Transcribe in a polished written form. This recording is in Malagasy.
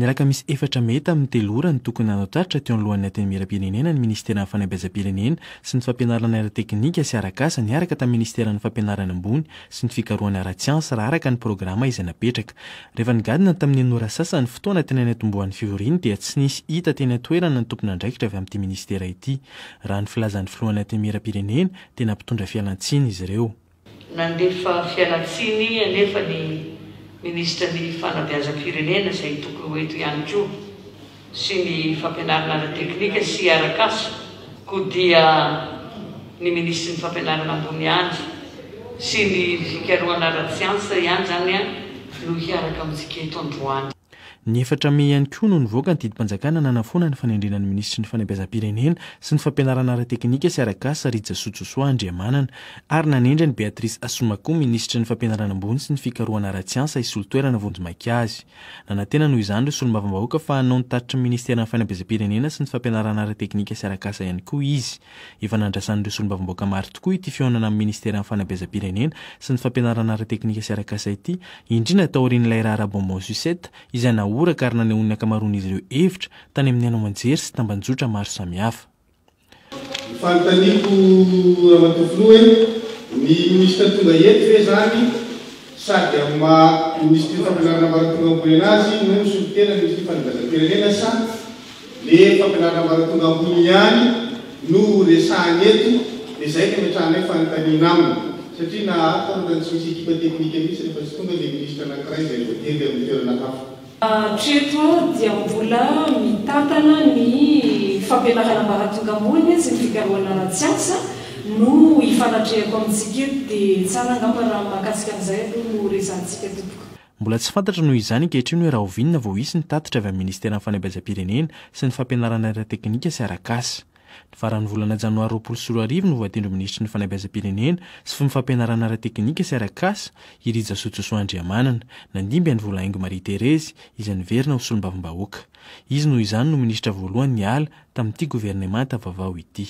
Ny alakamisy efatra meta amin'ny telo ora ny tokony hanao Tatitra teo anoloan'ny antenimieram-pirenena ny Ministeran'Ny Fanabeazam Pirenena sy ny fampianarana ara-teknika sy arak'asa niaraka tamin'ny Ministeran'ny fampianarana ambony sy ny fikarohana ara-tsiansa raha araka ny programa izay napetraka. Rehefa nigadina tamin'ny enora sasany fotoana teny anatombohan'ny fivoriana dia tsy nisy hita teny atoerana ny tompona andraikitra avy amin'ity ministera ity. Raha ny filazan'ny filohan'ny antenimieram-pirenena dia nampitondra fialantsiny izy ireo. Nandefa fialantsiny anefa ny Ministeran'Ny Fanabeazam Pirenena izay tokony ho eto ihany koa sy ny fampianarana ara-teknika sy arak'asa koa dia ny ministra ny fampianarana ambony ihany sy ny fikarohana ara-tsiansa ihany zany no hiaraka amintsika eto androany. Ny efatra me ihany koa no nivoaka ny didim-panjakana nanafoanany fanendrenan'ny ministra ny Fanabeazam Pirenena sy ny fampianarana ara-teknika sy arak'asa Rijasoa Josoa Andriamanana ary nanendra ny Beatrice Asomakoa ministra ny fampianarana ambony sy ny fikarohana ara-tsiansa isolo-toerana vonjy-maika azy. Nanantena noho izany ireo solombavambahoaka fa hanao ny Tatitra ny Ministeran'Ny Fanabeazam Pirenena sy ny fampianarana ara-teknika sy arak'asa ihany koa izy. Efa nandrasan'ireo solombavambahoaka maro tokoa ity fihaonana amin'ny Ministeran'Ny Fanabeazam Pirenena sy ny fampianarana ara-teknika sy arak'asa ity, indrindra tao aorian'ilay raharabonbon Susette izay ora ka ary nanehoan'ny akamaroan'izy ireo hevitra tany amin'ny hanao-manjery sy tambanjotra maro samihafa. Fanontaniako ramatofolo ny ministra tonga eto ve zany sady amin'ny ministra fampianarana maratonga ambony azy no solitena ny ministra Fanabeazam Pirenena sa le fampianarana maratonga ambony ihany no resahany eto dia izay ka metrahana fanontaniana aminy satria na ataonany tsy misy ekipa teknika misy rehefa tsy tonga le ministra anankiray izay voatery amin'ny toerana hafa. Treto dia mbola mitantana ny fampianarana maratonga ambony sy ny fikarohana ara-tsiansa no ifanatrehako amintsika eto dia tsara angamba raha mahakasika an'izay aloha no resantsika tompoko. Mbola tsy fantatra noho izany ankehitriny hoe raha ovinona vao hisy ny Tatitra avy amin'ny Ministeran'Ny Fanabeazam Pirenena sy ny fampianarana ara-teknika sy arak'asa. Ny faran'ny volana janoary 2024 no voatendry ministra ny Fanabeazam Pirenena sy ny fampianarana ara-teknika sy arak'asa i Rijasoa Josoa Andriamanana nandimby any Volaingo Marie Thérèse izay niverina ho solombavambahoaka. Izy noho izany no ministra voalohany niala tamin'ity governemanta vaovao ity.